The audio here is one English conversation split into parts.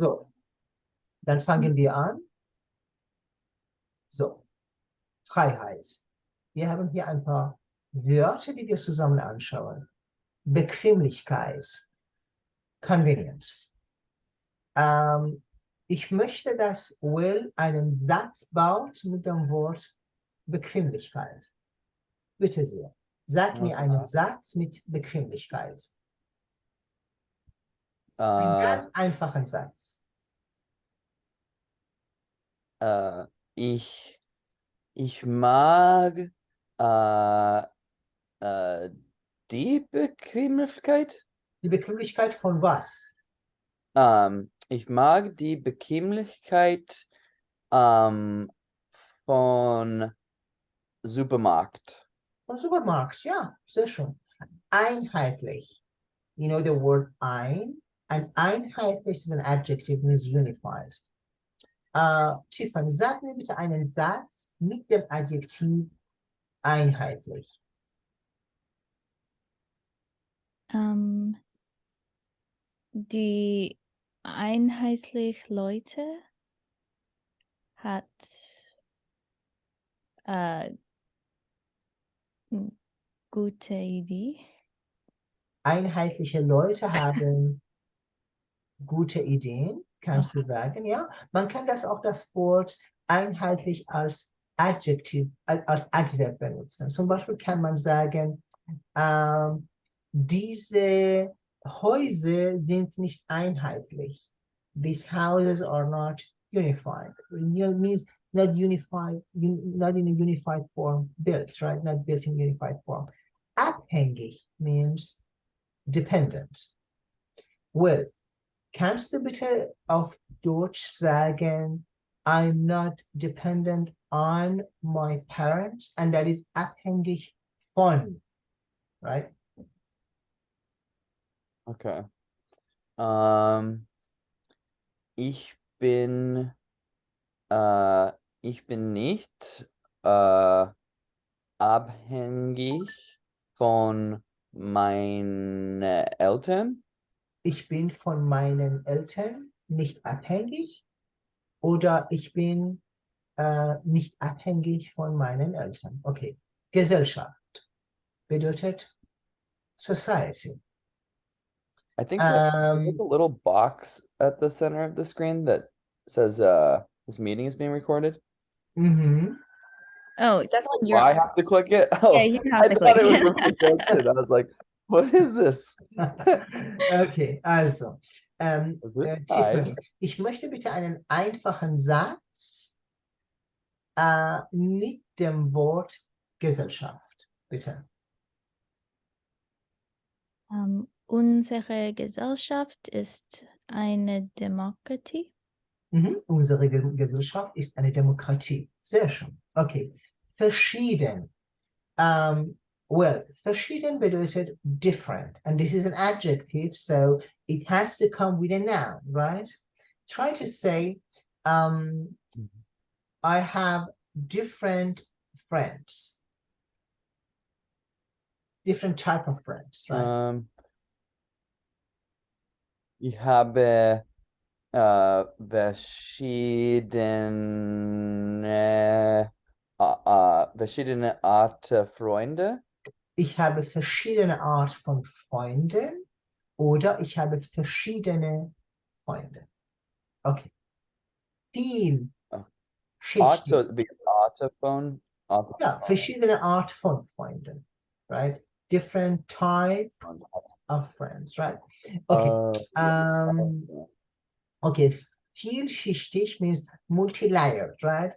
So, dann fangen wir an. So, Freiheit. Wir haben hier ein paar Wörter, die wir zusammen anschauen. Bequemlichkeit, Convenience. Ich möchte, dass Will einen Satz baut mit dem Wort Bequemlichkeit. Bitte sehr. Sag mir einen Satz mit Bequemlichkeit. Einen ganz einfachen Satz. Ich mag die Bequemlichkeit. Die Bequemlichkeit von was? Ich mag die Bequemlichkeit von Supermarkt. Von Supermarkt, ja, sehr schön. Einheitlich. You know the word ein? And einheitlich is an adjective, means unified. Tiffany, sag mir bitte einen Satz mit dem Adjektiv einheitlich. Die einheitlich Leute hat gute Idee. Einheitliche Leute haben gute Ideen, kannst du sagen, ja. Man kann das auch das Wort einheitlich als Adjektiv, als Adverb benutzen. Zum Beispiel kann man sagen, diese Häuser sind nicht einheitlich. These houses are not unified. Means not unified, not in a unified form built, right? Not built in unified form. Abhängig means dependent. Well, kannst du bitte auf Deutsch sagen, I'm not dependent on my parents, and that is abhängig von, right? Okay. Ich bin nicht abhängig von meinen Eltern. Ich bin von meinen Eltern nicht abhängig oder ich bin nicht abhängig von meinen Eltern. Okay. Gesellschaft bedeutet Society. I think there's like a little box at the center of the screen that says this meeting is being recorded. Mhm. Oh, that's on Oh, your. I have to click it. Oh, Yeah, you have I to thought click. it was a projection. I was like, what is this? Okay, also, Is it Tiffany, ich möchte bitte einen einfachen Satz mit dem Wort Gesellschaft, bitte. Unsere Gesellschaft ist eine Demokratie. Unsere Gesellschaft ist eine Demokratie. Sehr schön. Okay. Verschieden. Well, verschieden bedeutet different. And this is an adjective, so it has to come with a noun, right? Try to say, I have different friends. Different type of friends, right? Ich habe verschiedene Art Freunde. Ich habe verschiedene Art von Freunden oder ich habe verschiedene Freunde. Okay. Art, so Vielschichtig. it'd be Art phone. Ja, verschiedene Art von Freunden, right? Different type of friends, right? Okay. Okay, vielschichtig means multi-layered, right?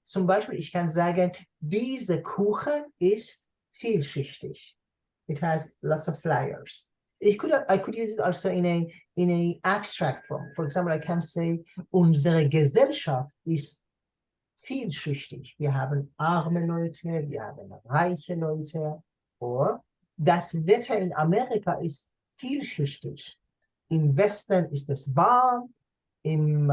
Zum Beispiel, ich kann sagen, diese Kuchen ist vielschichtig. It has lots of layers. I could use it also in a abstract form. For example, I can say, unsere Gesellschaft ist vielschichtig. Wir haben arme Leute, wir haben reiche Leute. Oder das Wetter in Amerika ist vielschichtig. Im Westen ist es warm, im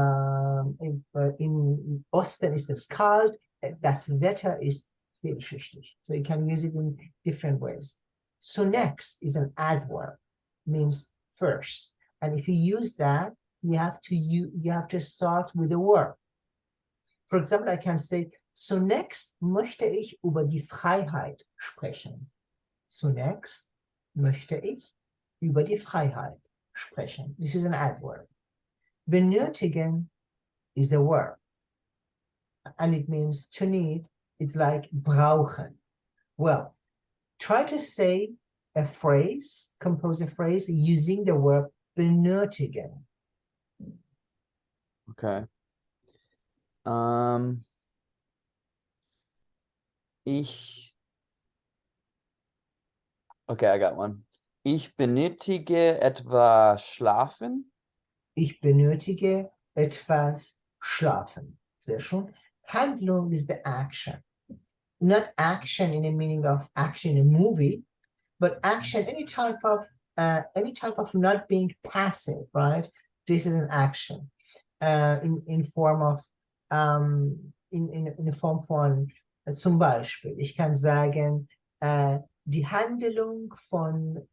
Osten ist es kalt. Das Wetter ist vielschichtig. So you can use it in different ways. So next is an adverb, means first. And if you use that, you have to start with a verb. For example, I can say, zunächst möchte ich über die Freiheit sprechen. Zunächst möchte ich über die Freiheit sprechen. This is an adverb. Benötigen is a verb. And it means to need. It's like brauchen. Well, try to say a phrase, compose a phrase using the verb benötigen. Okay. Ich. Okay, I got one. Ich benötige etwa schlafen. Ich benötige etwas schlafen. Sehr schön. Handlung is the action. Not action in the meaning of action in a movie, but action, any type of not being passive, right? This is an action. In form of in Form von zum Beispiel, ich kann sagen, die Handlung von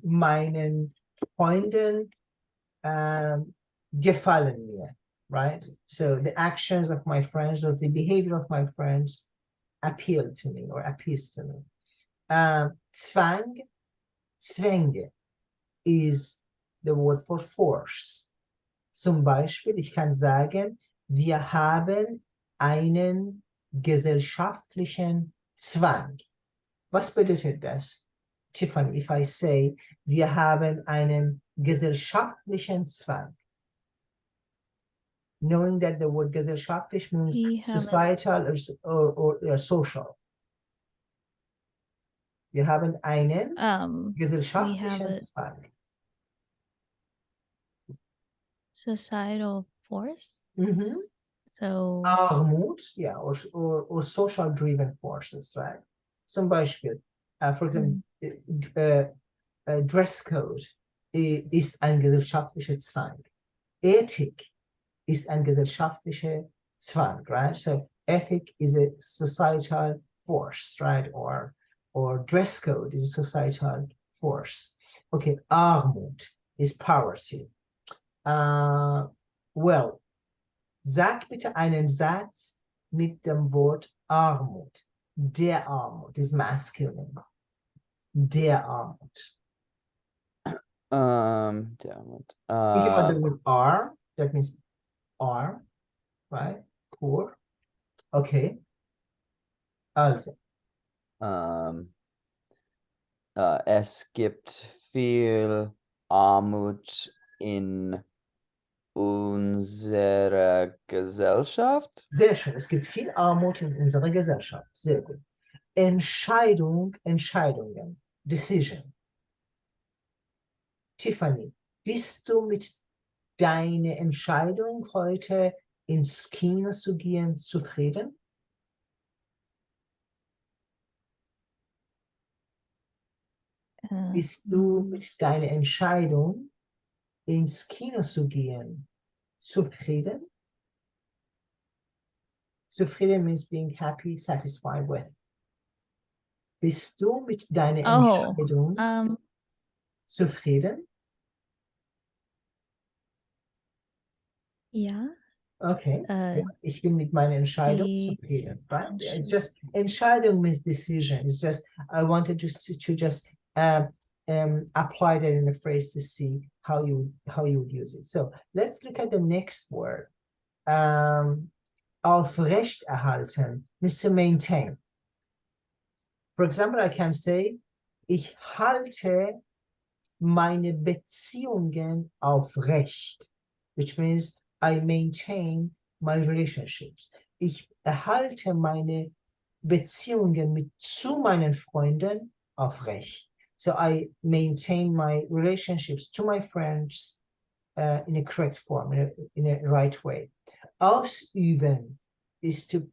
meinen Freunden gefallen mir, right? So the actions of my friends or the behavior of my friends appeal to me or appeals to me. Zwang, Zwänge is the word for force. Zum Beispiel, ich kann sagen, wir haben einen gesellschaftlichen Zwang. Was bedeutet das? Tiffany, if I say, wir haben einen gesellschaftlichen Zwang. Knowing that the word gesellschaftlich means societal or social. Wir haben einen gesellschaftlichen Zwang. Societal force. Mm-hmm. So Armut, yeah, or social driven forces, right? Zum Beispiel, for example, dress code ist ein gesellschaftlicher Zwang. Ethik ist ein gesellschaftlicher Zwang, right? So ethic is a societal force, right? Or dress code is a societal force. Okay, Armut is poverty. Well, sag bitte einen Satz mit dem Wort Armut. Der Armut is masculine. Der Armut. Damn it. Think about the word R. That means arm, right? Poor. Okay. Also. Es gibt viel Armut in unserer Gesellschaft. Sehr schön. Es gibt viel Armut in unserer Gesellschaft. Sehr gut. Entscheidungen. Decision. Tiffany, bist du mit deiner Entscheidung, heute ins Kino zu gehen, zufrieden? Bist du mit deiner Entscheidung, ins Kino zu gehen, zufrieden? Zufrieden means being happy, satisfied with. Bist du mit deiner Entscheidung zufrieden? Ja. Okay. Ich bin mit meiner Entscheidung zufrieden, right? It's just Entscheidung means decision. It's just I wanted to just apply that in a phrase to see how you would use it. So let's look at the next word. Aufrechterhalten means to maintain. For example, I can say, ich halte meine Beziehungen aufrecht, which means I maintain my relationships. Ich erhalte meine Beziehungen zu meinen Freunden aufrecht. So I maintain my relationships to my friends in a correct form, in a right way. Ausüben is to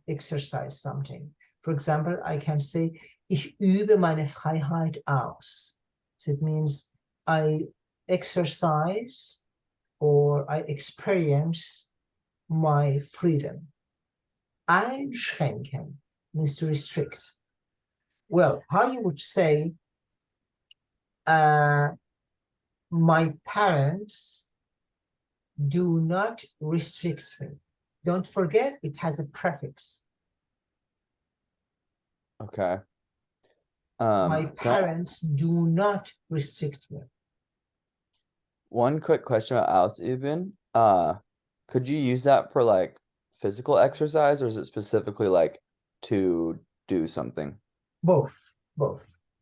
exercise something. For example, I can say, ich übe meine Freiheit aus. So it means I exercise or I experience my freedom. Einschränken means to restrict. Well, how you would say, my parents do not restrict me. Don't forget, it has a prefix. Okay. My Can I- parents do not restrict me. one quick question about ausüben. Could you use that for like physical exercise, or is it specifically like to do something? Both.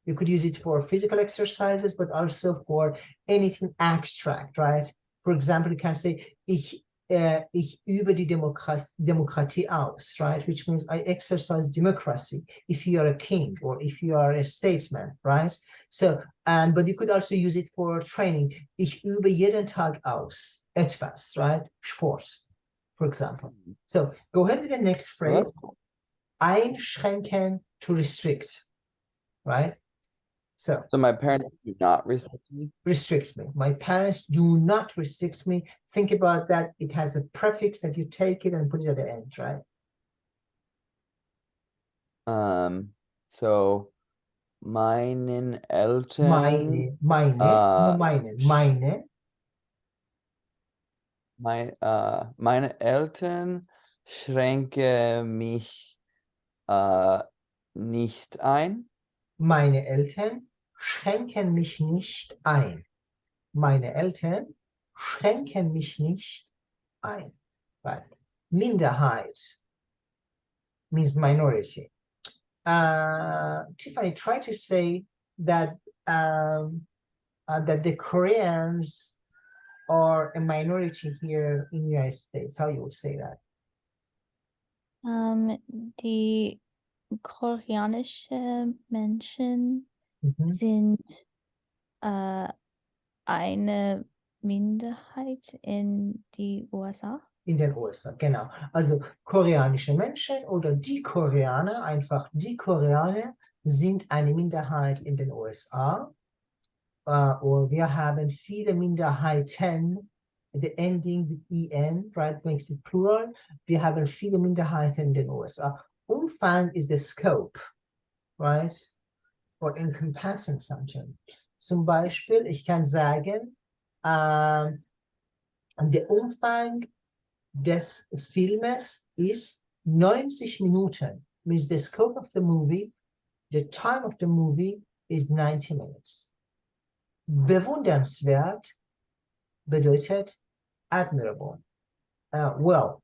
You could use it for physical exercises, but also for anything abstract, right? For example, you can say, ich übe die Demokratie aus, right? Which means I exercise democracy if you are a king or if you are a statesman, right? So, but you could also use it for training. Ich übe jeden Tag aus etwas, right? Sport, for example. So go ahead with the next Well, phrase. that's cool. Einschränken, to restrict, right? So my parents do not restrict me. restricts me. My parents do not restrict me. Think about that. It has a prefix that you take it and put it at the end, right? So meinen Eltern, meine Eltern schränke mich nicht ein. Meine Eltern schränken mich nicht ein. Meine Eltern schränken mich nicht ein. Right. Minderheit means minority. Tiffany, try to say that that the Koreans are a minority here in the United States. How you would say that? Die koreanische Menschen Mhm. sind eine Minderheit in die USA. In den USA, genau. Also koreanische Menschen oder die Koreaner, einfach die Koreaner sind eine Minderheit in den USA. Oder wir haben viele Minderheiten. The ending with en, right, makes it plural. Wir haben viele Minderheiten in den USA. Umfang is the scope, right? Or encompassing something. Zum Beispiel, ich kann sagen, der Umfang des Filmes ist 90 Minuten. Means the scope of the movie, the time of the movie is 90 minutes. Bewundernswert bedeutet admirable. Well,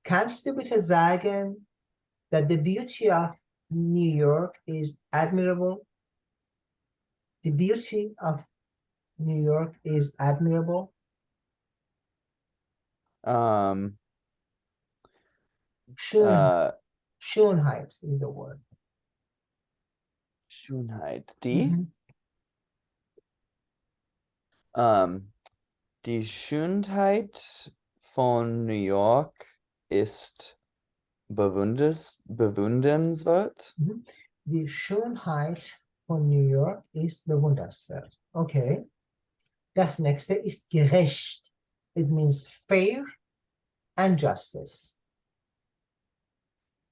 kannst du bitte sagen, that the beauty of New York is admirable? The beauty of New York is admirable. Schönheit is the word. Schönheit. Die? Die Schönheit von New York ist bewundernswert. Die Schönheit von New York ist bewundernswert. Okay. Das nächste ist gerecht. It means fair and justice.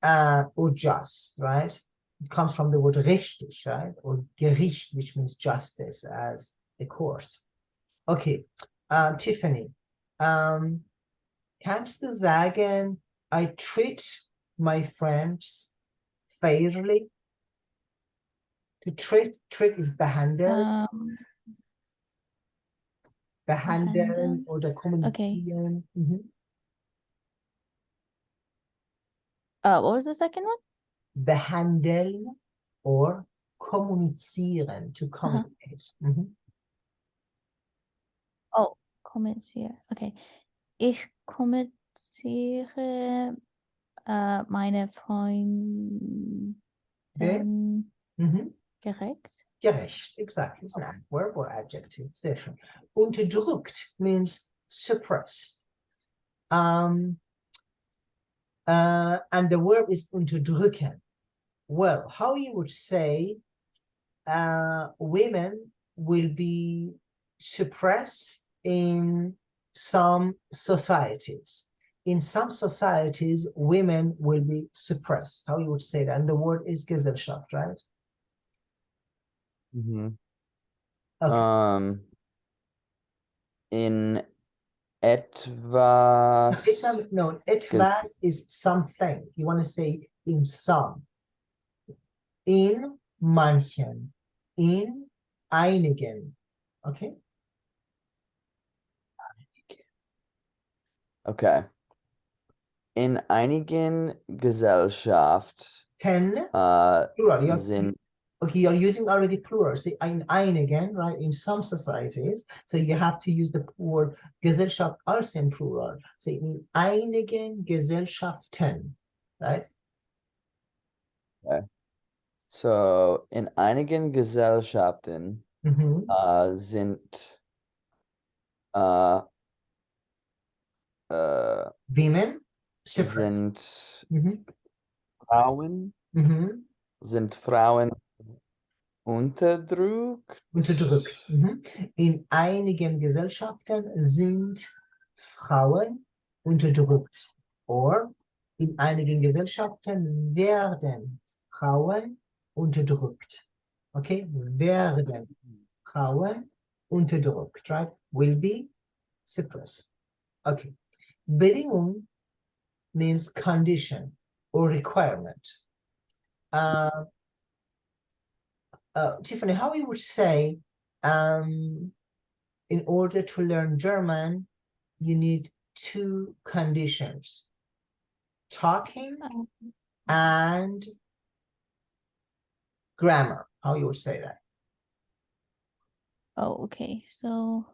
Or just, right? It comes from the word richtig, right? Or Gericht, which means justice as a course. Okay. Tiffany, kannst du sagen, I treat my friends fairly? To treat is behandeln. Behandeln oder kommunizieren. Okay. What was the second one? Behandeln or kommunizieren, to communicate. Oh, kommunizieren. Okay. Ich kommuniziere meine Freundin gerecht. Gerecht, exactly. It's an adverb or adjective. Sehr schön. Unterdrückt means suppressed. And the verb is unterdrücken. Well, how you would say women will be suppressed in some societies. In some societies, women will be suppressed. How you would say that? And the word is Gesellschaft, right? Okay. In etwas No, etwas is something. You want to say in some. In manchen. In einigen. Okay? Okay. In einigen Gesellschaft 10 uh plural. sind Okay, you're using already plural. See, in einigen, right? In some societies, so you have to use the word Gesellschaft also in plural. So in einigen Gesellschaften, right? so in einigen Gesellschaften Mhm. sind Women, suppressed. sind Mhm. Frauen Mhm. sind Frauen unterdrückt? Unterdrückt. Mhm. In einigen Gesellschaften sind Frauen unterdrückt. Or in einigen Gesellschaften werden Frauen unterdrückt. Okay, werden Frauen unterdrückt, right? Will be suppressed. Okay. Bedingung means condition or requirement. Tiffany, how you would say, in order to learn German, you need two conditions: talking and grammar. How you would say that? Oh, okay. So,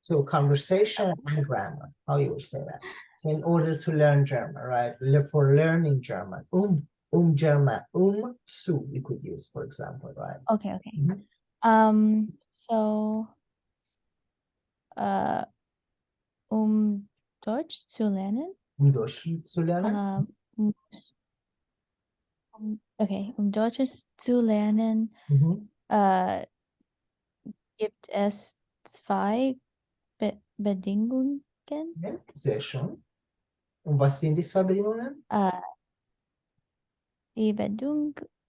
So conversation and grammar. How you would say that? So in order to learn German, right? For learning German, German, zu, you could use, for example, right? okay, okay. Mhm. So, Deutsch zu lernen, Deutsch zu lernen. muss, okay, Deutsches zu lernen, Mhm. gibt es zwei Bedingungen. Ja, sehr schön. Und was sind die zwei Bedingungen? Die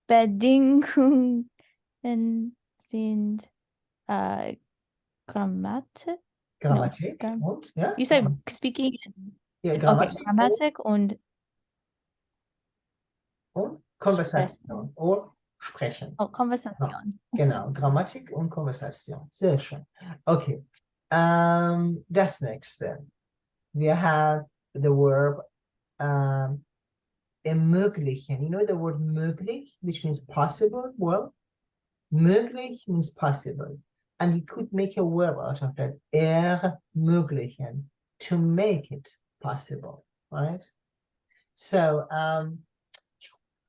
Bedingungen sind Grammatik. Grammatik No, und, ja? you said speaking. Ja, Okay, Grammatik Grammatik und und Konversation oder sprechen. Konversation. Genau, Grammatik und Konversation. Sehr schön. Okay. Das nächste. We have the verb ermöglichen. You know the word möglich, which means possible? Well, möglich means possible. And you could make a verb out of that. Ermöglichen. To make it possible, right? So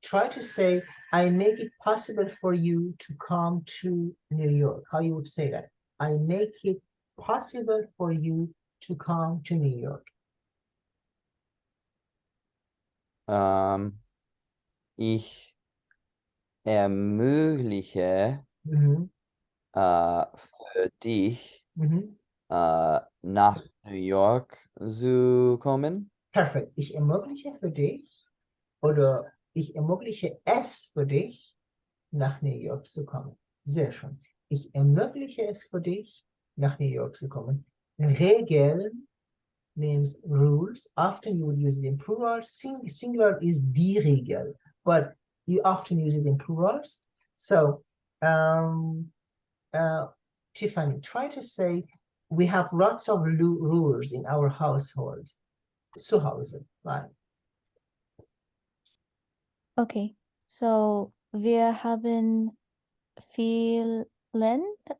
try to say, I make it possible for you to come to New York. How you would say that? I make it possible for you to come to New York. Ich ermögliche Mhm. für dich Mhm. nach New York zu kommen. Perfekt. Ich ermögliche für dich oder ich ermögliche es für dich, nach New York zu kommen. Sehr schön. Ich ermögliche es für dich, nach New York zu kommen. Regeln means rules. Often you would use it in plural. Singular is die Regel, but you often use it in plurals. So, Tiffany, try to say, we have lots of rules in our household. Zu Hause, right? Okay, so wir haben viele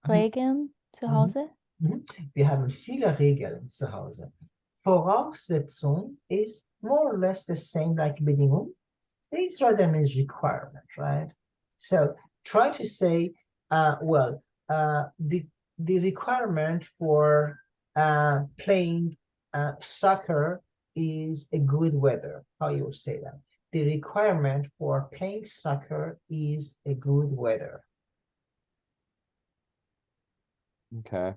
Regeln zu Hause. Wir haben viele Regeln zu Hause. Voraussetzung is more or less the same like Bedingung. It rather means requirement, right? So try to say, the requirement for playing soccer is a good weather. How you would say that? The requirement for playing soccer is a good weather. Okay.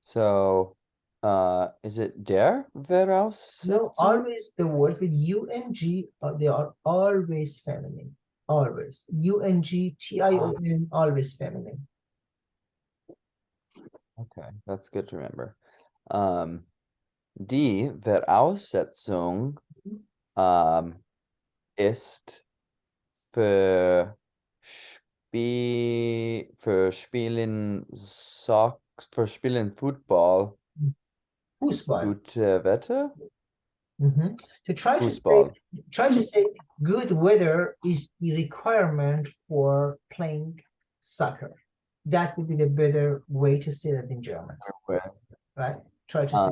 So, is it der Voraussetzung? No, always the words with U and G, they are always feminine. always. UNGTION, always feminine. Okay, that's good to remember. Die Voraussetzung ist für für Spielen Football Fußball. gute Wetter? So try Fußball. to say good weather is the requirement for playing soccer. That would be the better way to say that in German, right? Try to say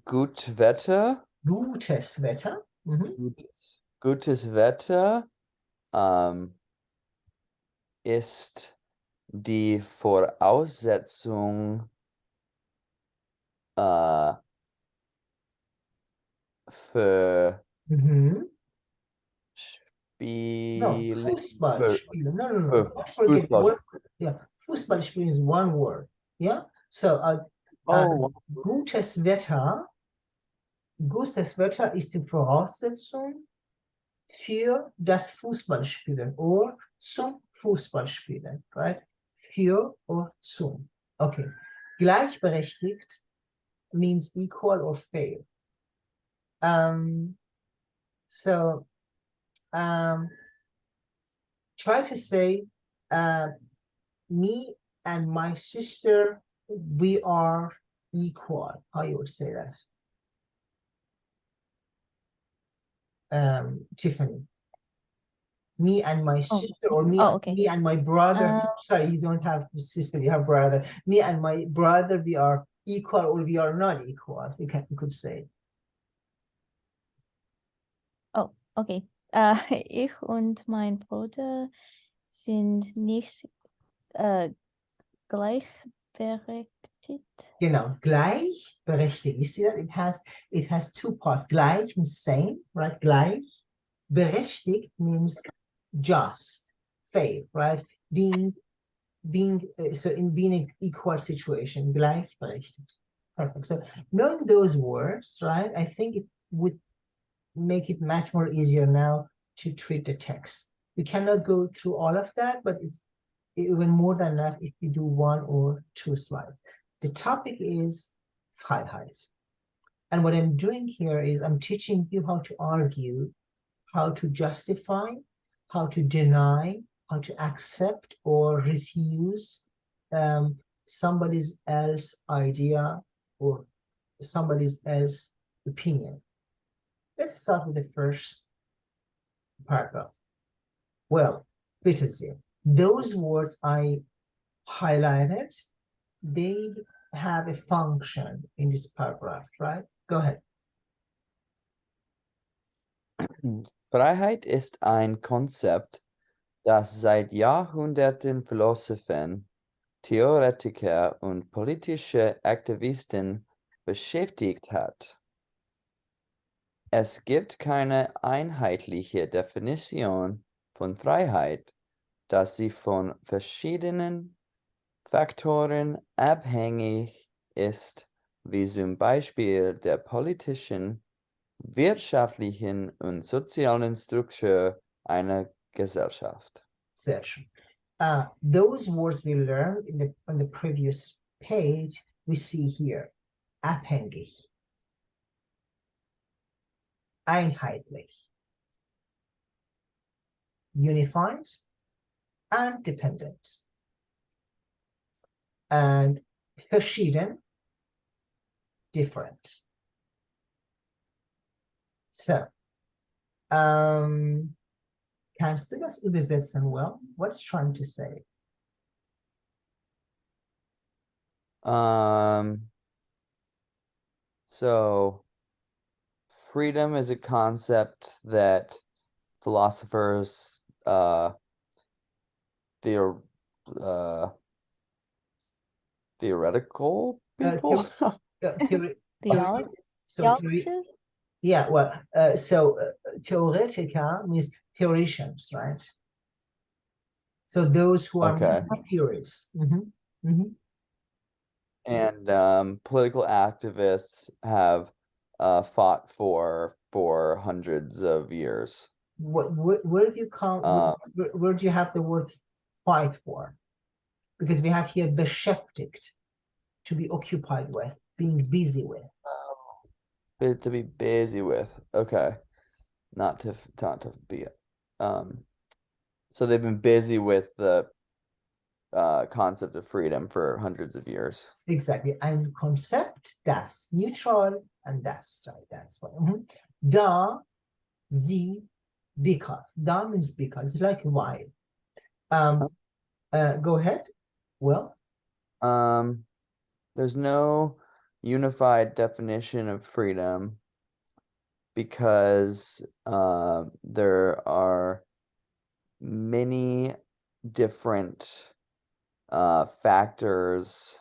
Gut Wetter. gutes Wetter. Gutes Wetter ist die Voraussetzung für No, Spielen. Fußball spielen. No. Für Don't forget Fußball. word. Yeah, Fußball spielen is one word. Yeah. So gutes Wetter. Gutes Wetter ist die Voraussetzung für das Fußballspielen oder zum Fußballspielen, right? Für or zum. Okay. Gleichberechtigt means equal or fair. Try to say, me and my sister, we are equal. How you would say that? Tiffany. Me and my sister, or me, okay. me and my brother. Sorry, you don't have sister, you have brother. Me and my brother, we are equal or we are not equal. You could say. Oh, okay. Ich und mein Bruder sind nicht gleichberechtigt. Genau, gleichberechtigt. You see that it has two parts. Gleich means same, right? Gleich. Berechtigt means just, fair, right? Being so in being an equal situation, gleichberechtigt. Perfect. So knowing those words, right? I think it would make it much more easier now to treat the text. We cannot go through all of that, but it's even more than enough if you do one or two slides. The topic is Freiheit. And what I'm doing here is I'm teaching you how to argue, how to justify, how to deny, how to accept or refuse somebody's else idea or somebody's else opinion. Let's start with the first paragraph. Well, bitte sehr. Those words I highlighted, they have a function in this paragraph, right? Go ahead. Freiheit ist ein Konzept, das seit Jahrhunderten Philosophen, Theoretiker und politische Aktivisten beschäftigt hat. Es gibt keine einheitliche Definition von Freiheit, da sie von verschiedenen Faktoren abhängig ist, wie zum Beispiel der politischen, wirtschaftlichen und sozialen Struktur einer Gesellschaft. Sehr schön. Those words we learned on the previous page, we see here. Abhängig. Einheitlich. Unified and dependent. And verschieden, different. So, kannst du das übersetzen, well? What's trying to say? So freedom is a concept that philosophers, theoretical people? Theologians? Yeah, well, theoretica means theoreticians, right? So those who are theorists. And political activists have fought for for hundreds of years. Where do you come? Where do you have the word fight for? Because we have here beschäftigt, to be occupied with, being busy with. To be busy with. Okay. Not to be so they've been busy with the concept of freedom for hundreds of years. Exactly. Ein Konzept, das, neutral, and das, right? That's what. Da, sie, because. Da means because, like why. Go ahead. Well. There's no unified definition of freedom because there are many different factors.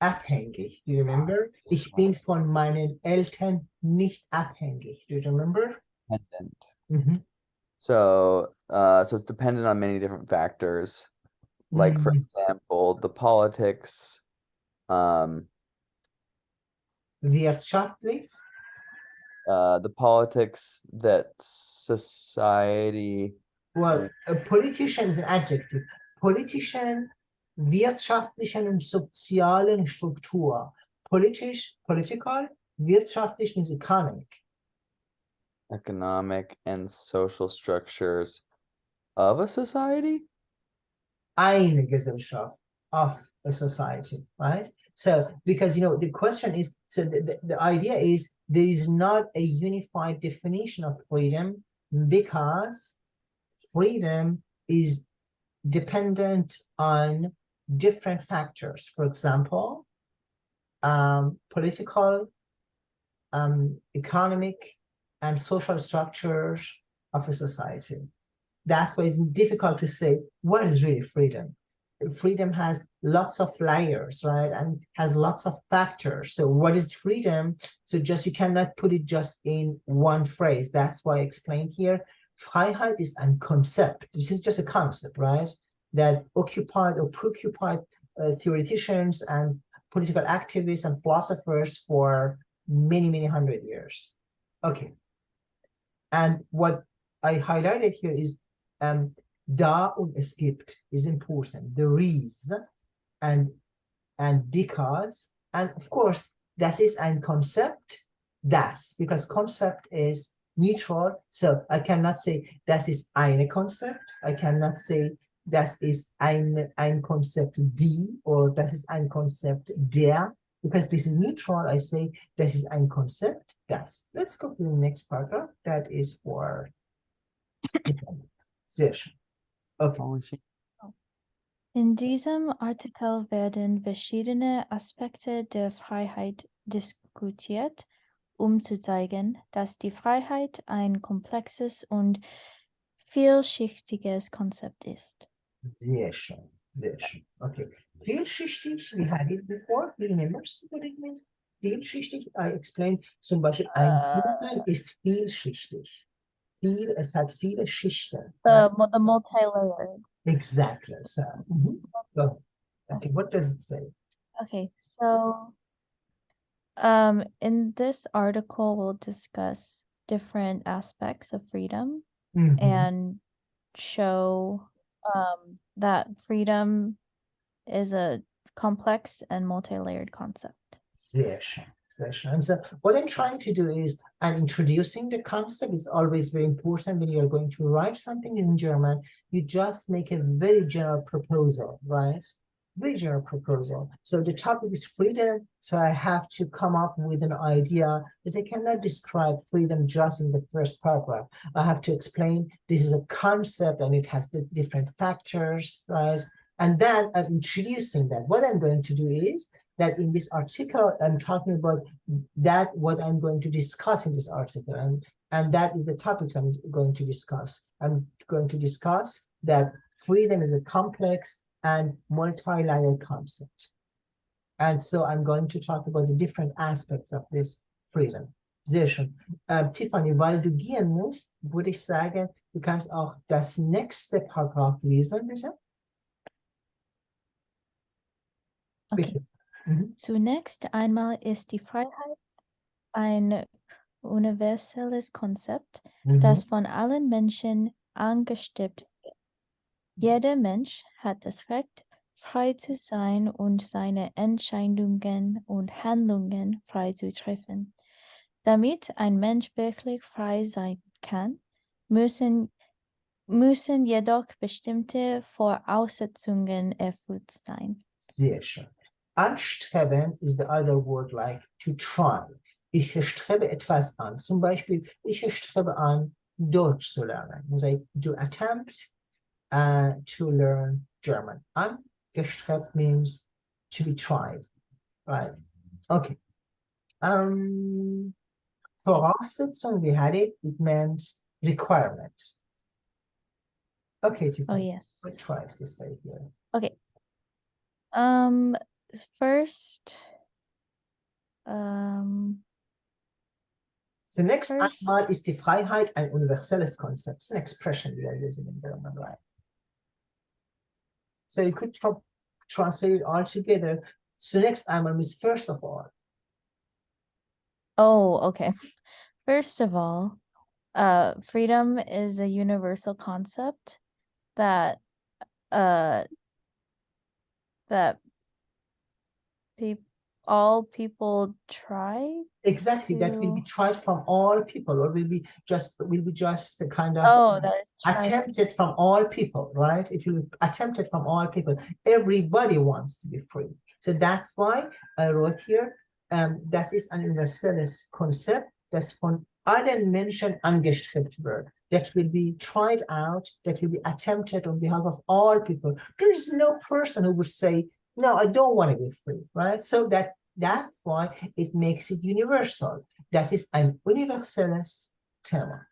Abhängig. Do you remember? Ich bin von meinen Eltern nicht abhängig. Do you remember? Dependent. So it's dependent on many different factors. Like, for example, the politics. Wirtschaftlich. The politics that society. Well, a politician is an adjective. Politician, wirtschaftlichen und sozialen Struktur. Political, wirtschaftlich means economic and social structures of a society? Eine Gesellschaft, of a society, right? So, because, the question is, so the idea is there is not a unified definition of freedom because freedom is dependent on different factors. For example, political, economic, and social structures of a society. That's why it's difficult to say what is really freedom. Freedom has lots of layers, right? And has lots of factors. So what is freedom? So just you cannot put it just in one phrase. That's why I explained here. Freiheit is ein Konzept. This is just a concept, right? That occupied or preoccupied theoreticians and political activists and philosophers for many, many hundred years. Okay. And what I highlighted here is da und es gibt is important. There is and because, and of course, das ist ein Konzept, das, because concept is neutral. So I cannot say das ist eine Konzept. I cannot say das ist ein Konzept die or das ist ein Konzept der, because this is neutral. I say das ist ein Konzept das. Let's go to the next paragraph. That is for sehr schön. Okay. In diesem Artikel werden verschiedene Aspekte der Freiheit diskutiert, um zu zeigen, dass die Freiheit ein komplexes und vielschichtiges Konzept ist. Sehr schön, sehr schön. Okay. Vielschichtig, we had it before. You remember what it means? Vielschichtig, I explained, zum Beispiel ein Kuchen ist vielschichtig. Es hat viele Schichten. The multi-layered. Exactly. So, so, okay, what does it say? Okay, so in this article, we'll discuss different aspects of freedom and show that freedom is a complex and multi-layered concept. Sehr schön, sehr schön. So what I'm trying to do is, and introducing the concept is always very important when you're going to write something in German. You just make a very general proposal, right? Very general proposal. So the topic is freedom. So I have to come up with an idea that I cannot describe freedom just in the first paragraph. I have to explain this is a concept and it has the different factors, right? And then I'm introducing that. What I'm going to do is that in this article, I'm talking about that, what I'm going to discuss in this article. And that is the topics I'm going to discuss. I'm going to discuss that freedom is a complex and multi-layered concept. And so I'm going to talk about the different aspects of this freedom. Sehr schön. Tiffany, weil du gehen musst, würde ich sagen, du kannst auch das nächste Paragraph lesen, bitte. Okay. Bitte. Zunächst einmal ist die Freiheit ein universelles Konzept, Mhm. das von allen Menschen angestrebt wird. Jeder Mensch hat das Recht, frei zu sein und seine Entscheidungen und Handlungen frei zu treffen. Damit ein Mensch wirklich frei sein kann, müssen jedoch bestimmte Voraussetzungen erfüllt sein. Sehr schön. Anstreben is the other word like to try. Ich strebe etwas an. Zum Beispiel, ich strebe an, Deutsch zu lernen. Man sagt, to attempt to learn German. Angestrebt means to be tried. Right. Okay. Voraussetzung, we had it. It meant requirement. Okay, Oh, Tiffany. yes. What tries to say here? Okay. First, So next First- einmal ist die Freiheit ein universelles Konzept. It's an expression we are using in German, right? So you could translate it all together. So next einmal means first of all. oh, okay. First of all, freedom is a universal concept that that all people try. Exactly, that will be to- tried from all people, or will be just kind of Oh, that is tried. attempted from all people, right? It will be attempted from all people. Everybody wants to be free. So that's why I wrote here, das ist ein universelles Konzept, das von allen Menschen angestrebt wird. That will be tried out, that will be attempted on behalf of all people. There is no person who would say, no, I don't want to be free, right? So that's why it makes it universal. Das ist ein universelles Thema.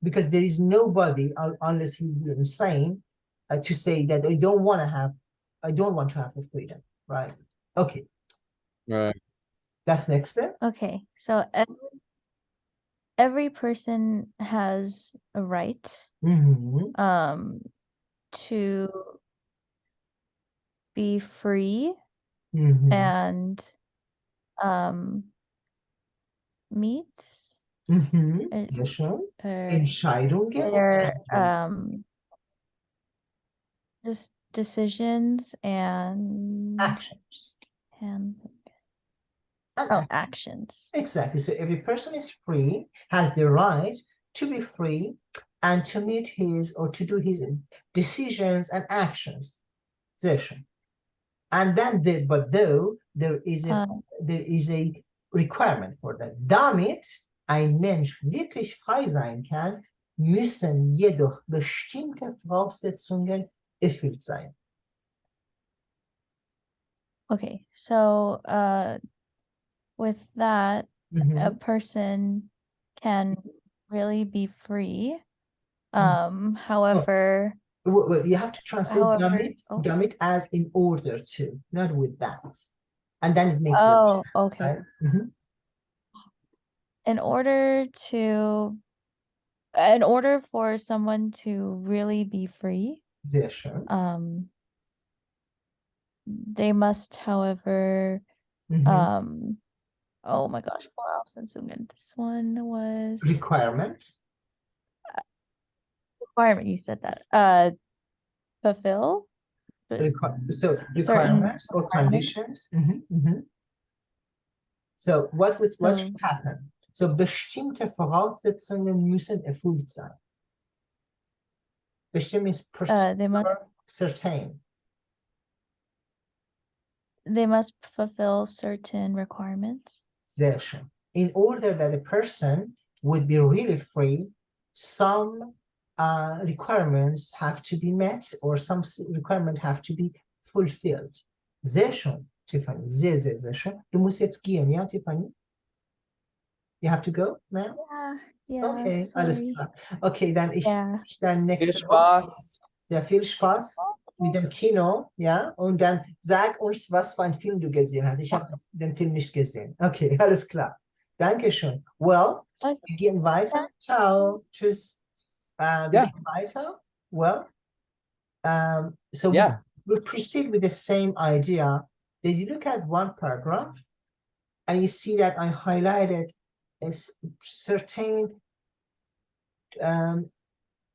Because there is nobody, unless he be insane, to say that I don't want to have the freedom, right? Okay, Right. that's next step. Okay, so every person has a right Mhm, to be free mhm, and meet sehr schön. their Entscheidungen, decisions and actions. actions. Exactly. So every person is free, has the right to be free and to meet his or to do his decisions and actions. Sehr schön. And then, though there is a requirement for that. Damit ein Mensch wirklich frei sein kann, müssen jedoch bestimmte Voraussetzungen erfüllt sein. Okay, so with that, a person can really be free. However, Well, you have to translate however, as in order to, not with that. And then it makes oh, okay. right? In order for someone to really be free, Sehr schön. they must, however, oh my gosh, Voraussetzungen. This one was Requirement. requirement. You said that. Fulfill. So requirements or conditions. So what should happen? So bestimmte Voraussetzungen müssen erfüllt sein. Bestimmt is certain. They must fulfill certain requirements. Sehr schön. In order that a person would be really free, some requirements have to be met or some requirements have to be fulfilled. Sehr schön, Tiffany. Sehr, sehr, sehr schön. Du musst jetzt gehen, ja, Tiffany? You have to go now? Yeah, Okay, sorry. alles klar. Okay, dann dann Viel nächste Woche. Spaß. Ja, viel Spaß mit dem Kino, ja, und dann sag uns, was für ein Film du gesehen hast. Ich habe den Film nicht gesehen. Okay, alles klar. Dankeschön. Well, wir gehen weiter. Ciao. Tschüss. Wir gehen weiter. Well, so we'll proceed with the same idea. Did you look at one paragraph and you see that I highlighted a certain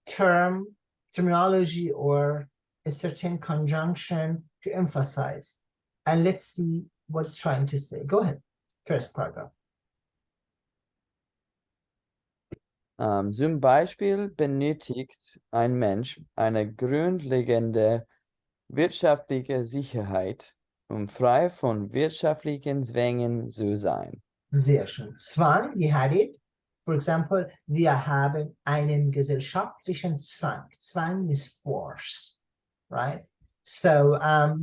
terminology or a certain conjunction to emphasize. And let's see what it's trying to say. Go ahead. First paragraph. Zum Beispiel benötigt ein Mensch eine grundlegende wirtschaftliche Sicherheit, um frei von wirtschaftlichen Zwängen zu sein. Sehr schön. Zwang, we had it. For example, wir haben einen gesellschaftlichen Zwang. Zwang is force, right? So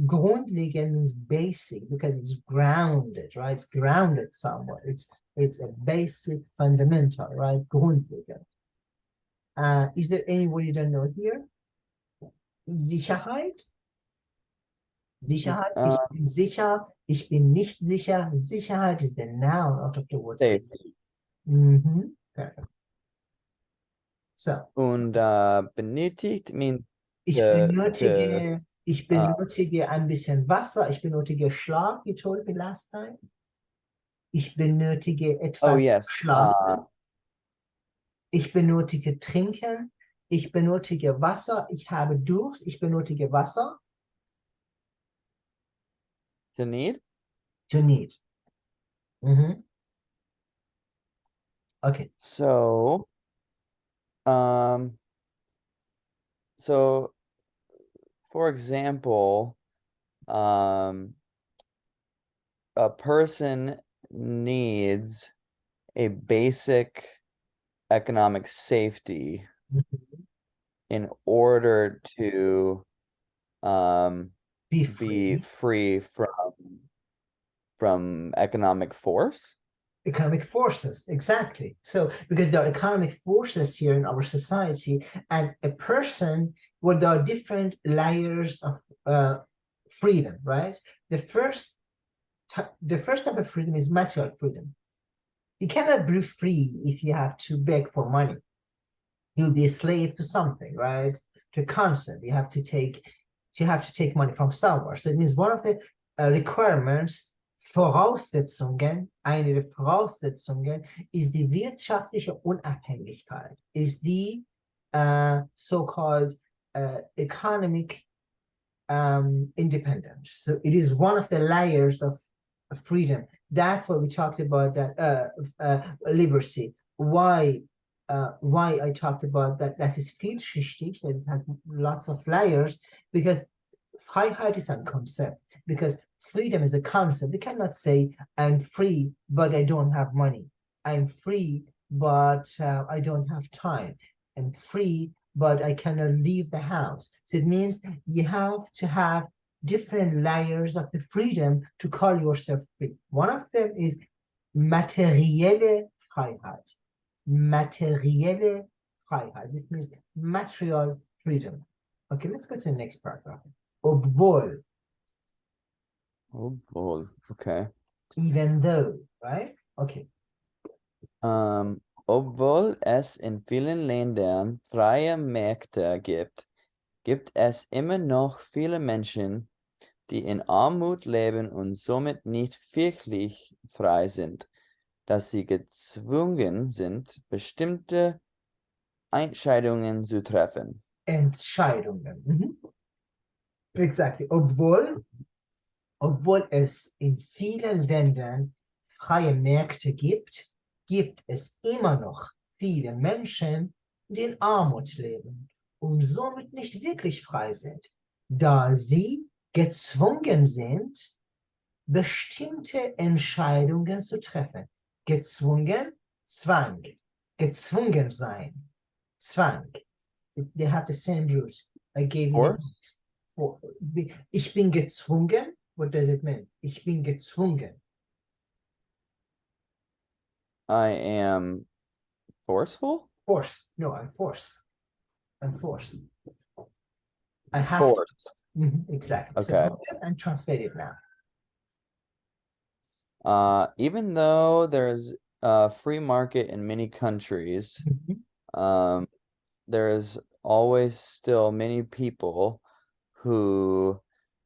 grundlegend means basic because it's grounded, right? It's grounded somewhere. It's a basic fundamental, right? Grundlegend. Is there any word you don't know here? Sicherheit? Sicherheit, ich bin sicher, ich bin nicht sicher. Sicherheit is the noun out of the word Safety. Perfect. So. Und benötigt means Ich benötige ein bisschen Wasser, ich benötige Schlaf, you told me last time. Ich benötige etwas yes. Schlafen. Ich benötige Trinken. Ich benötige Wasser. Ich habe Durst. Ich benötige Wasser. To need? To need. Okay. So, for example, a person needs a basic economic safety in order to be free from economic force. Economic forces, exactly. So because there are economic forces here in our society, and a person, well, there are different layers of freedom, right? The first type of freedom is material freedom. You cannot be free if you have to beg for money. You'll be a slave to something, right? To a concept. You have to take money from somewhere. So it means one of the requirements, Voraussetzungen, eine der Voraussetzungen ist die wirtschaftliche Unabhängigkeit, ist die so-called economic independence. So it is one of the layers of freedom. That's what we talked about, that liberty. Why I talked about that is vielschichtig, so it has lots of layers, because Freiheit is a concept, because freedom is a concept. You cannot say I'm free but I don't have money. I'm free but I don't have time. I'm free but I cannot leave the house. So it means you have to have different layers of the freedom to call yourself free. One of them is materielle Freiheit. Materielle Freiheit, which means material freedom. Okay, let's go to the next paragraph. Obwohl. Obwohl, okay. Even though, right? Okay. Obwohl es in vielen Ländern freie Märkte gibt es immer noch viele Menschen, die in Armut leben und somit nicht wirklich frei sind, dass sie gezwungen sind, bestimmte Entscheidungen zu treffen. Entscheidungen. Exactly. Obwohl es in vielen Ländern freie Märkte gibt es immer noch viele Menschen, die in Armut leben und somit nicht wirklich frei sind, da sie gezwungen sind, bestimmte Entscheidungen zu treffen. Gezwungen, Zwang. Gezwungen sein, Zwang. They have the same root. I gave you. Ich bin gezwungen. What does it mean? Ich bin gezwungen. I am forceful? Forced. No, I'm forced. I'm forced. I have Forced. Exactly. Okay. So and translate it now. Even though there's a free market in many countries, there's always still many people who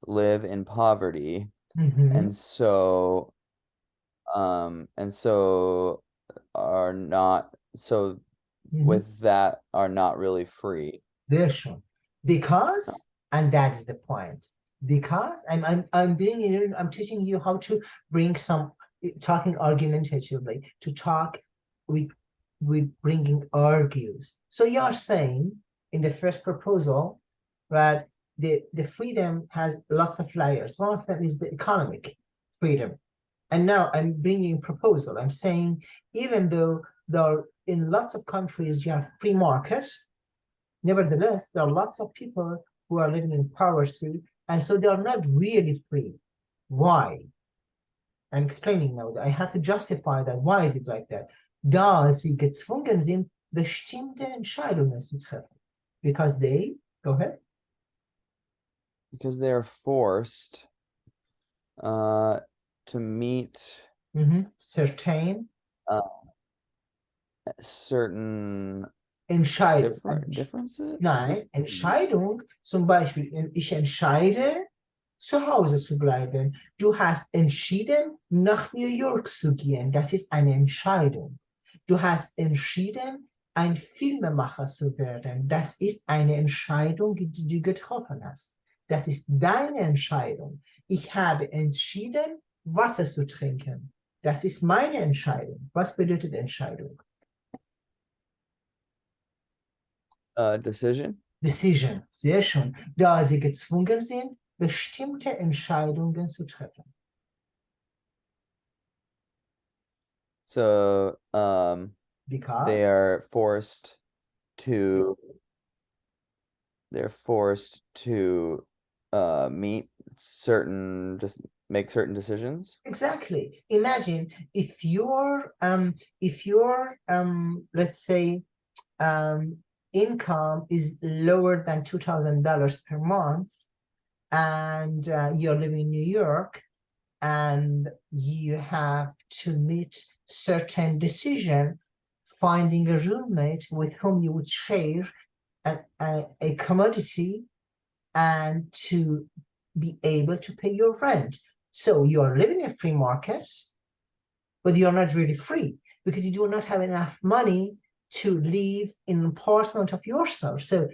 live in poverty. And so are not so Mhm. with that are not really free. Sehr schön. Because, and that is the point. Because I'm teaching you how to bring some talking argumentatively, to talk with bringing argues. So you're saying in the first proposal that the freedom has lots of layers. One of them is the economic freedom. And now I'm bringing proposal. I'm saying even though there are, in lots of countries you have free markets, nevertheless, there are lots of people who are living in poverty, and so they are not really free. Why? I'm explaining now. I have to justify that. Why is it like that? Da sie gezwungen sind, bestimmte Entscheidungen zu treffen. Because they, go ahead. Because they are forced to meet Certain certain Entscheidung. differences? Nein, Entscheidung, zum Beispiel, ich entscheide, zu Hause zu bleiben. Du hast entschieden, nach New York zu gehen. Das ist eine Entscheidung. Du hast entschieden, ein Filmemacher zu werden. Das ist eine Entscheidung, die du getroffen hast. Das ist deine Entscheidung. Ich habe entschieden, Wasser zu trinken. Das ist meine Entscheidung. Was bedeutet Entscheidung? Decision. Decision, sehr schön. Da sie gezwungen sind, bestimmte Entscheidungen zu treffen. So Because they are forced to meet certain, just make certain decisions. exactly. Imagine if your let's say income is lower than $2,000 per month, and you're living in New York, and you have to meet certain decision, finding a roommate with whom you would share a commodity and to be able to pay your rent. So you're living in a free market, but you're not really free because you do not have enough money to live in an apartment of yourself. So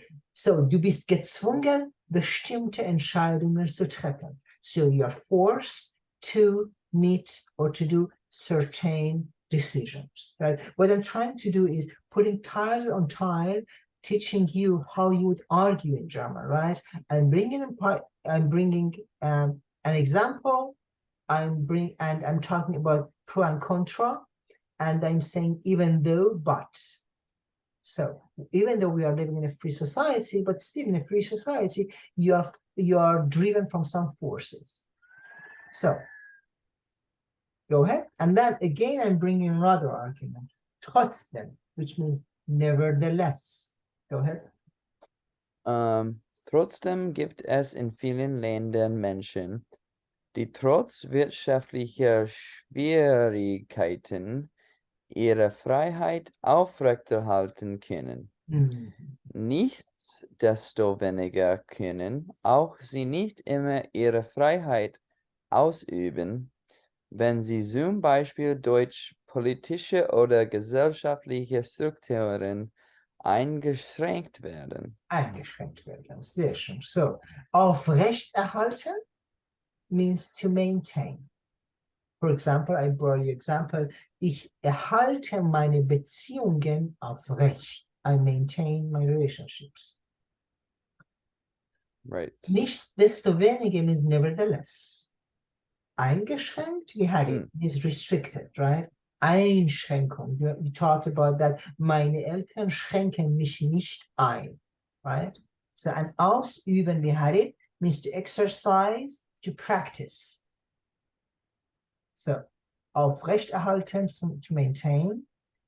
du bist gezwungen, bestimmte Entscheidungen zu treffen. So you're forced to meet or to do certain decisions, right? What I'm trying to do is putting tile on tile, teaching you how you would argue in German, right? I'm bringing an example. I'm talking about pro and contra, and I'm saying even though, but. So even though we are living in a free society, but still in a free society, you are driven from some forces. So go ahead. And then again, I'm bringing another argument, trotzdem, which means nevertheless. Go ahead. Trotzdem gibt es in vielen Ländern Menschen, die trotz wirtschaftlicher Schwierigkeiten ihre Freiheit aufrechterhalten können. Nichtsdestoweniger können auch sie nicht immer ihre Freiheit ausüben, wenn sie zum Beispiel durch politische oder gesellschaftliche Strukturen eingeschränkt werden. Eingeschränkt werden. Sehr schön. So, aufrechterhalten means to maintain. For example, I brought you example. Ich erhalte meine Beziehungen aufrecht. I maintain my relationships. Right. Nichtsdestoweniger means nevertheless. Eingeschränkt, we had it, is restricted, right? Einschränkung, we talked about that. Meine Eltern schränken mich nicht ein, right? So, and ausüben, we had it, means to exercise, to practice. So, aufrechterhalten, to maintain.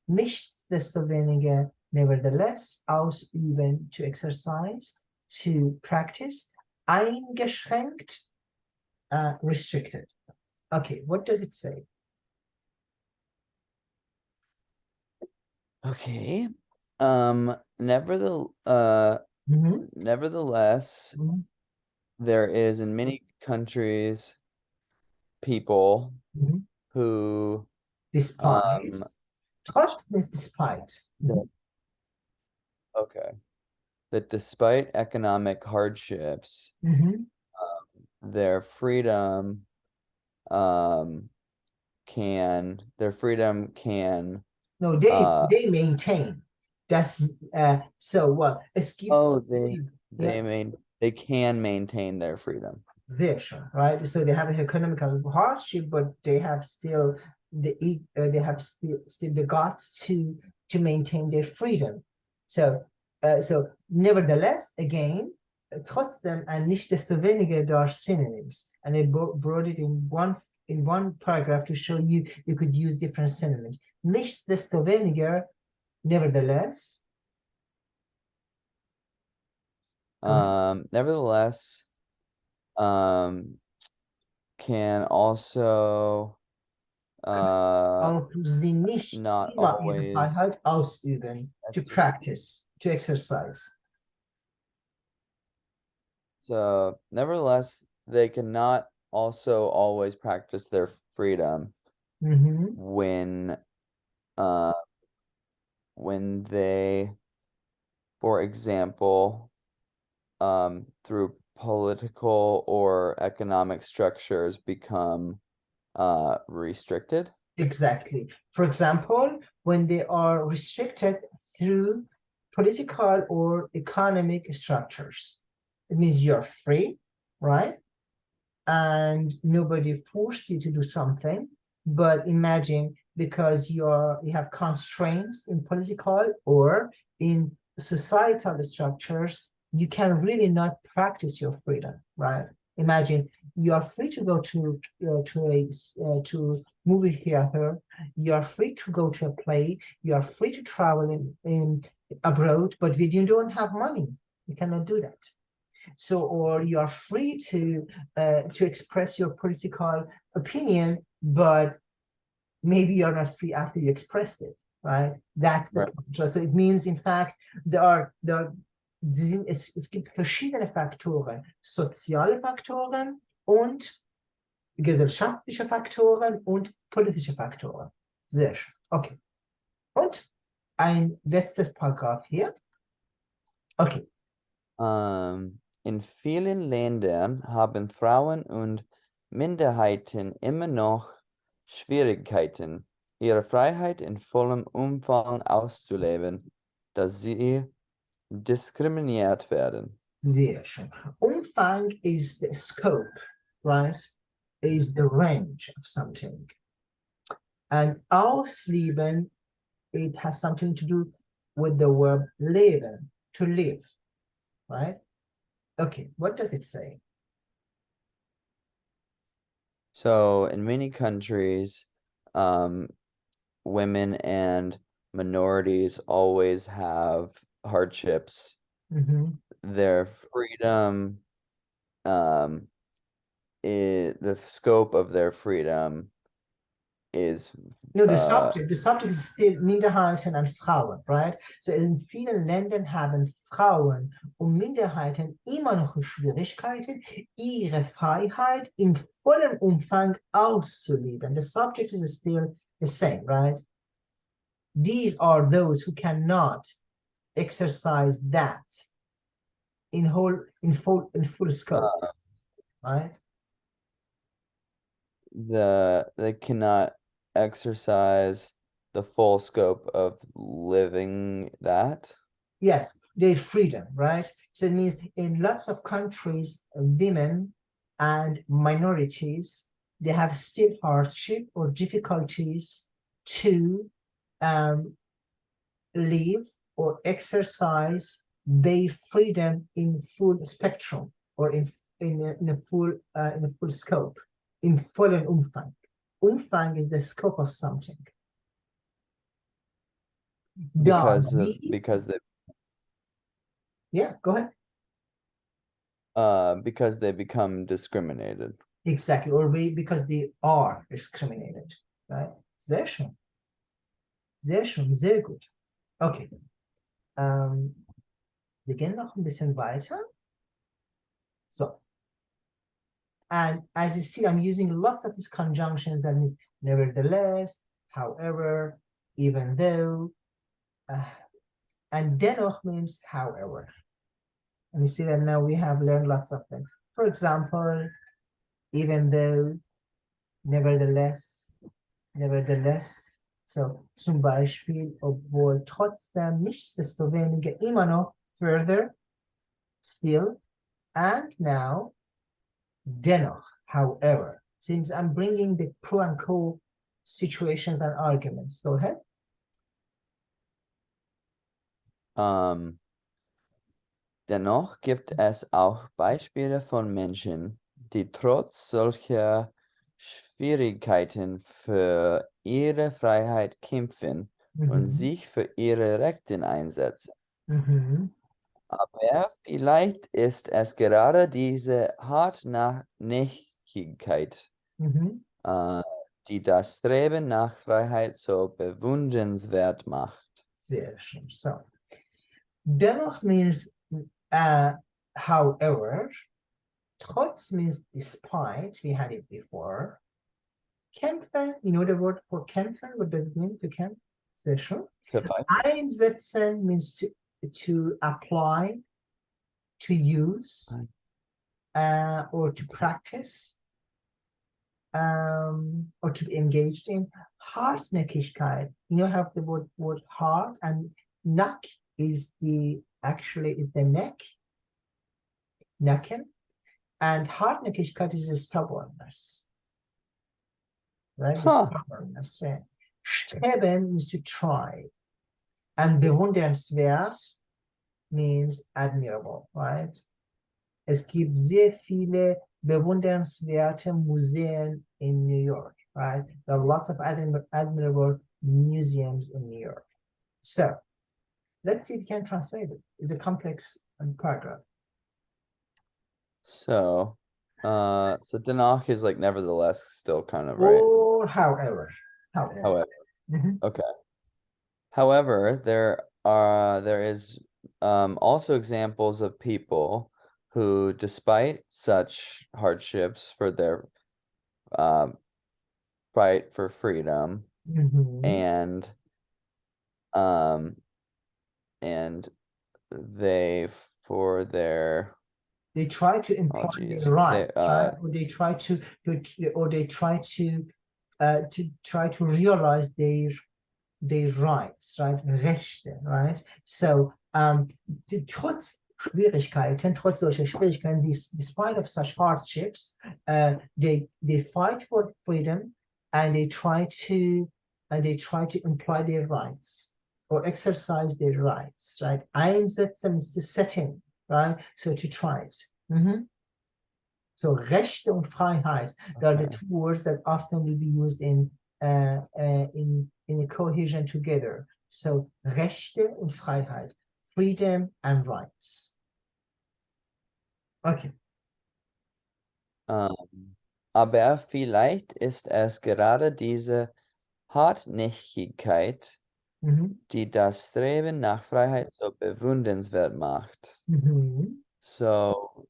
Nichtsdestoweniger, nevertheless, ausüben, to exercise, to practice. Eingeschränkt, restricted. Okay, what does it say? Okay. Nevertheless, there is in many countries people who despise Trotz means despite. Yeah. Okay. That despite economic hardships, Mhm. their freedom can No, uh they maintain. That's so what? Es gibt oh yeah, they can maintain their freedom. sehr schön, right? So they have an economical hardship, but they have still they have still the guts to maintain their freedom. So so nevertheless, again, trotzdem and nicht desto weniger, there are synonyms, and they brought it in one paragraph to show you could use different synonyms. Nicht desto weniger, nevertheless. Nevertheless, can also Auch sie nicht not immer ihre always Freiheit ausüben, to exercise. practice, to exercise. So, nevertheless, they cannot also always practice their freedom Mhm. when they, for example, through political or economic structures become restricted. Exactly. For example, when they are restricted through political or economic structures, it means you're free, right? And nobody forced you to do something. But imagine, because you have constraints in political or in societal structures, you can really not practice your freedom, right? Imagine you are free to go to movie theater, you are free to go to a play, you are free to travel in abroad, but we don't have money, you cannot do that. So, or you are free to express your political opinion, but maybe you're not free after you express it, right? That's the point. So it means, in fact, es gibt verschiedene Faktoren, soziale Faktoren und gesellschaftliche Faktoren und politische Faktoren. Sehr schön. Okay. Und ein letztes Paragraph hier. Okay. In vielen Ländern haben Frauen und Minderheiten immer noch Schwierigkeiten, ihre Freiheit in vollem Umfang auszuleben, da sie diskriminiert werden. Sehr schön. Umfang is the scope, right? Is the range of something. And ausleben, it has something to do with the verb leben, to live, right? Okay, what does it say? So in many countries, women and minorities always have hardships. Mhm. Their freedom, the scope of their freedom is No, the subject is still Minderheiten und Frauen, right? So in vielen Ländern haben Frauen und Minderheiten immer noch Schwierigkeiten, ihre Freiheit in vollem Umfang auszuleben. The subject is still the same, right? These are those who cannot exercise that in full scope, right? they cannot exercise the full scope of living that. Yes, their freedom, right? So it means in lots of countries, women and minorities, they have still hardship or difficulties to live or exercise their freedom in full spectrum or in a full scope, in vollen Umfang. Umfang is the scope of something. Because they yeah, go ahead. Because they become discriminated. Exactly, or because they are discriminated, right? Sehr schön. Sehr schön, sehr gut. Okay. Wir gehen noch ein bisschen weiter. So. And as you see, I'm using lots of these conjunctions. That means nevertheless, however, even though, and dennoch means however. And you see that now we have learned lots of them. For example, even though, nevertheless, nevertheless. So zum Beispiel, obwohl, trotzdem, nichtsdestoweniger, immer noch, further, still, and now, dennoch, however. Seems I'm bringing the pro and co situations and arguments. Go ahead. Dennoch gibt es auch Beispiele von Menschen, die trotz solcher Schwierigkeiten für ihre Freiheit kämpfen und sich für ihre Rechte einsetzen. Aber vielleicht ist es gerade diese Hartnäckigkeit, die das Streben nach Freiheit so bewundernswert macht. Sehr schön. So, dennoch means however. Trotz means despite. We had it before. Kämpfen, you know the word for kämpfen? What does it mean to camp? Sehr schön. Einsetzen means to apply, to use, or to practice, or to be engaged in. Hartnäckigkeit, you know, have the word heart, and nack is the neck, nacken, and Hartnäckigkeit is the stubbornness, right? The stubbornness. Yeah. Streben means to try, and bewundernswert means admirable, right? Es gibt sehr viele bewundernswerte Museen in New York, right? There are lots of admirable museums in New York. So let's see if we can translate it. It's a complex paragraph. So dennoch is like nevertheless still kind of right. Or however. However. Okay. However, there is also examples of people who, despite such hardships for their fight for freedom, and they for their they try to imply their rights, right? Or they try to realize their rights, right? Rechte, right? So trotz solcher Schwierigkeiten, despite of such hardships, they fight for freedom, and they try to imply their rights or exercise their rights, right? Einsetzen is to set in, right? So to try it. So Rechte und Freiheit, they are the two words that often will be used in a cohesion together. So Rechte und Freiheit, freedom and rights. Okay. Aber vielleicht ist es gerade diese Hartnäckigkeit, die das Streben nach Freiheit so bewundernswert macht. So,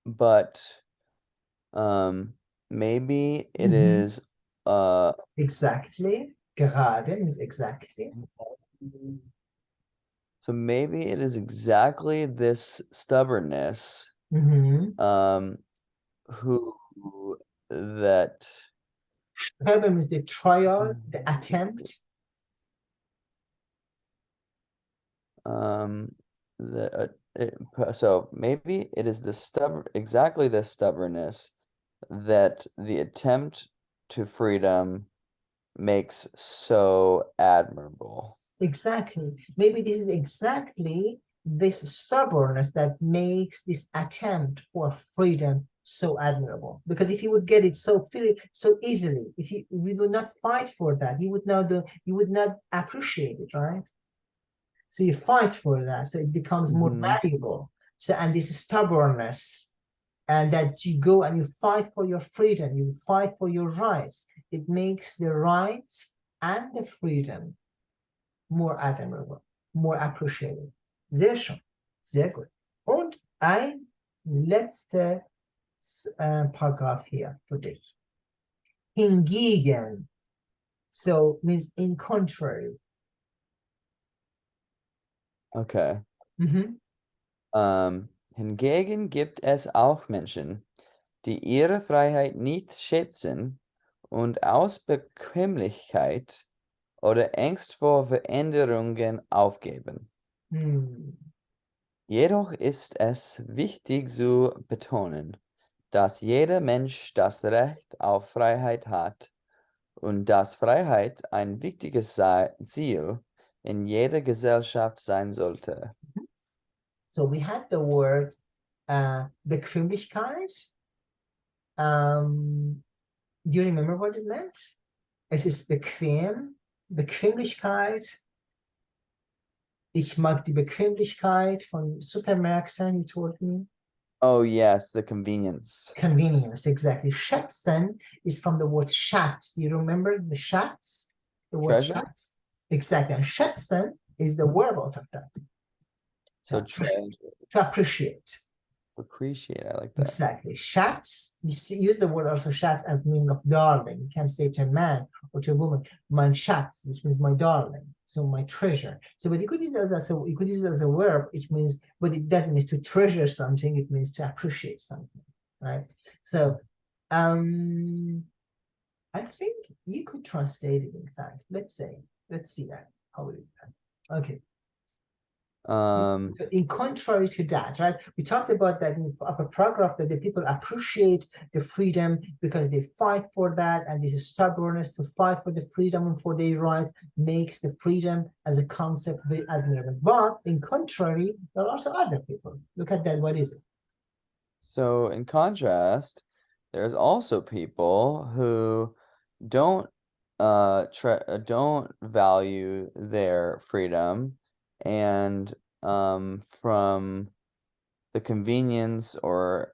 but maybe it is exactly. Gerade means exactly. So maybe it is exactly this stubbornness who that Streben is the trial, the attempt. So maybe it is exactly this stubbornness that the attempt to freedom makes so admirable. Exactly. Maybe this is exactly this stubbornness that makes this attempt for freedom so admirable. Because if you would get it so easily, if we would not fight for that, you would not appreciate it, right? So you fight for that, so it becomes more valuable. So, and this stubbornness, and that you go and you fight for your freedom, you fight for your rights, it makes the rights and the freedom more admirable, more appreciated. Sehr schön, sehr gut. Und ein letzter Paragraph hier für dich. Hingegen, So means in contrary. Okay. Mhm. Hingegen gibt es auch Menschen, die ihre Freiheit nicht schätzen und aus Bequemlichkeit oder Angst vor Veränderungen aufgeben. Hm. Jedoch ist es wichtig zu betonen, dass jeder Mensch das Recht auf Freiheit hat und dass Freiheit ein wichtiges Ziel in jeder Gesellschaft sein sollte. So we had the word Bequemlichkeit. Do you remember what it meant? Es ist bequem, Bequemlichkeit. Ich mag die Bequemlichkeit von Supermärkten, you told me. Oh yes, the convenience. Convenience, exactly. Schätzen is from the word Schatz. Do you remember the Schatz? The word Treasure? Schatz? Exactly. And schätzen is the verb out of that. So To treasure, appreciate. appreciate, I like that. Exactly. Schatz, you see, use the word also Schatz as meaning of darling. You can say to a man or to a woman, mein Schatz, which means my darling, so my treasure. So, but you could use it as a you could use it as a verb, which means, but it doesn't mean to treasure something. It means to appreciate something, right? So, I think you could translate it. In fact, let's see that how we do that. Okay. In contrary to that, right? We talked about that in upper paragraph that the people appreciate the freedom because they fight for that, and this stubbornness to fight for the freedom and for their rights makes the freedom as a concept very admirable. But in contrary, there are also other people. Look at that. What is it? So in contrast, there's also people who don't don't value their freedom and from the convenience or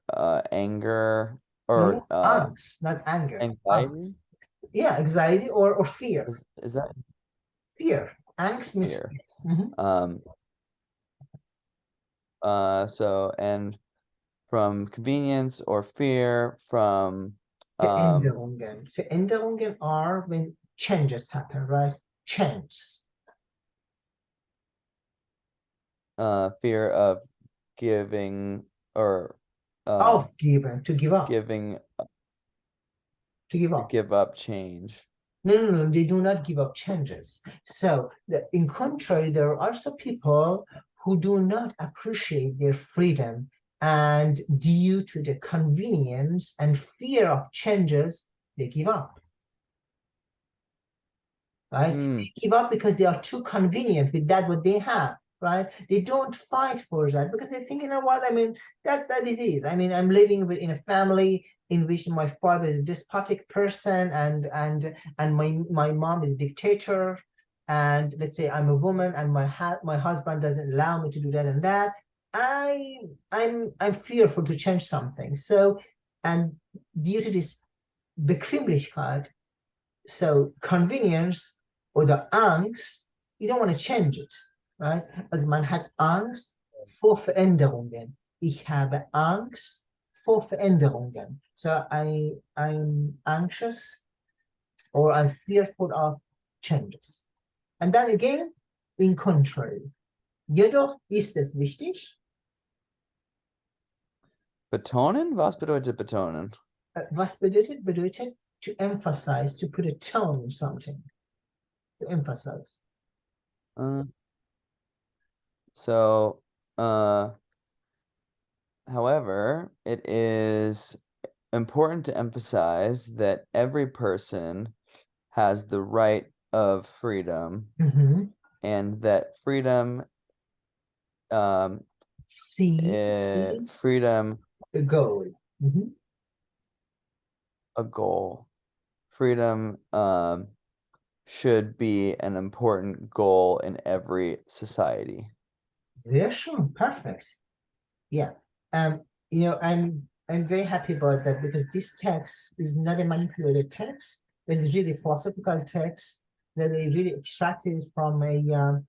anger or No, angst, not anger. anxiety. Angst. Yeah, anxiety or fear. Is that Fear. Angst means fear? Mhm. So and from convenience or fear from Veränderungen. Veränderungen are when changes happen, right? Change. fear of giving or Aufgeben, to give up. giving To give to up. give up change. No, they do not give up changes. So, in contrary, there are also people who do not appreciate their freedom, and due to the convenience and fear of changes, they give up. Right? They give up because they are too convenient with that what they have. Right? They don't fight for that because they think, you know what? I mean, that's the disease. I mean, I'm living in a family in which my father is a despotic person and my mom is a dictator, and let's say I'm a woman and my husband doesn't allow me to do that and that. I'm fearful to change something. So, and due to this Bequemlichkeit, so convenience oder Angst, you don't want to change it, right? Also man hat Angst vor Veränderungen. Ich habe Angst vor Veränderungen. So I'm anxious or I'm fearful of changes. And then again, in contrary. Jedoch ist es wichtig. Betonen? Was bedeutet betonen? Was bedeutet? Bedeutet to emphasize, to put a tone on something. To emphasize. So, however, it is important to emphasize that every person has the right of freedom and that freedom freedom a goal. A goal. Freedom should be an important goal in every society. Sehr schön, perfect. Yeah. You know, I'm very happy about that because this text is not a manipulated text, but it's really philosophical text that they really extracted from a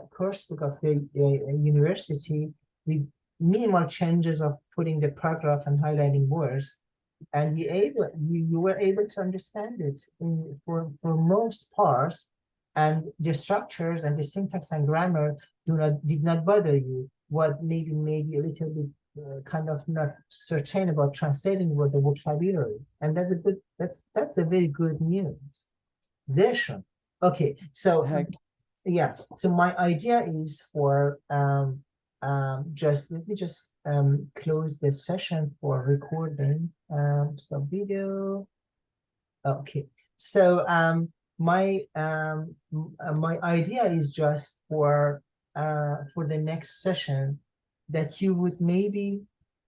course book of the university with minimal changes of putting the paragraphs and highlighting words. and you were able to understand it for most parts, and the structures and the syntax and grammar did not bother you. What maybe made you a little bit kind of not certain about translating what the vocabulary, and that's a very good news. Sehr schön. Okay, so Heck, yeah, so my idea is for just let me just close the session for recording. Stop video. Okay, so my my idea is just for the next session that you would maybe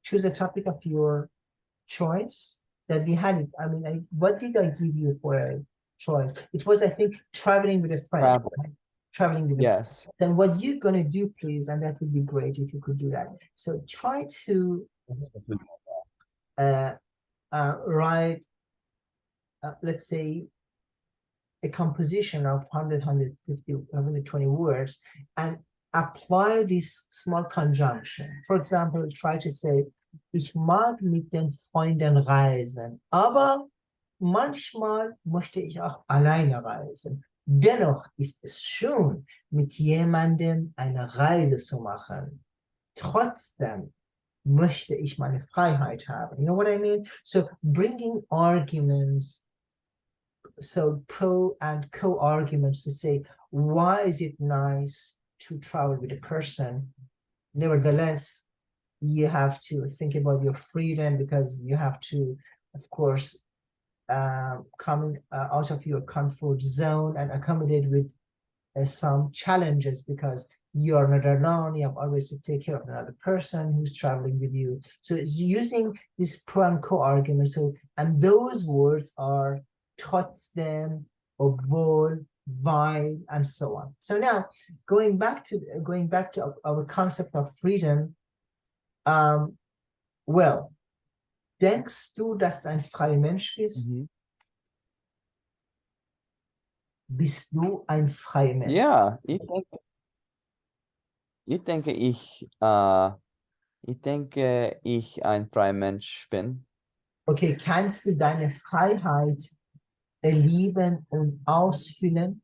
choose a topic of your choice that we had it. I mean, what did I give you for a choice? It was, I think, traveling with a friend. travel. Right? Traveling with a friend. Yes. Then what you're gonna do, please, and that would be great if you could do that. So try to write, let's say, a composition of 100, 150, 120 words and apply this small conjunction. For example, try to say, ich mag mit den Freunden reisen, aber manchmal möchte ich auch alleine reisen. Dennoch ist es schön, mit jemandem eine Reise zu machen. Trotzdem möchte ich meine Freiheit haben. You know what I mean? So bringing arguments, so pro and co-arguments to say, why is it nice to travel with a person? Nevertheless, you have to think about your freedom, because you have to, of course, coming out of your comfort zone and accommodate with some challenges, because you are not alone. You have always to take care of another person who's traveling with you. So it's using this pro and co argument. So, and those words are trotzdem, obwohl, weil, and so on. So now going back to our concept of freedom. Well, denkst du, dass du ein freier Mensch bist? Mhm. Bist du ein freier Mensch? Ja, ich denke, ich ein freier Mensch bin. Okay, kannst du deine Freiheit erleben und ausfüllen?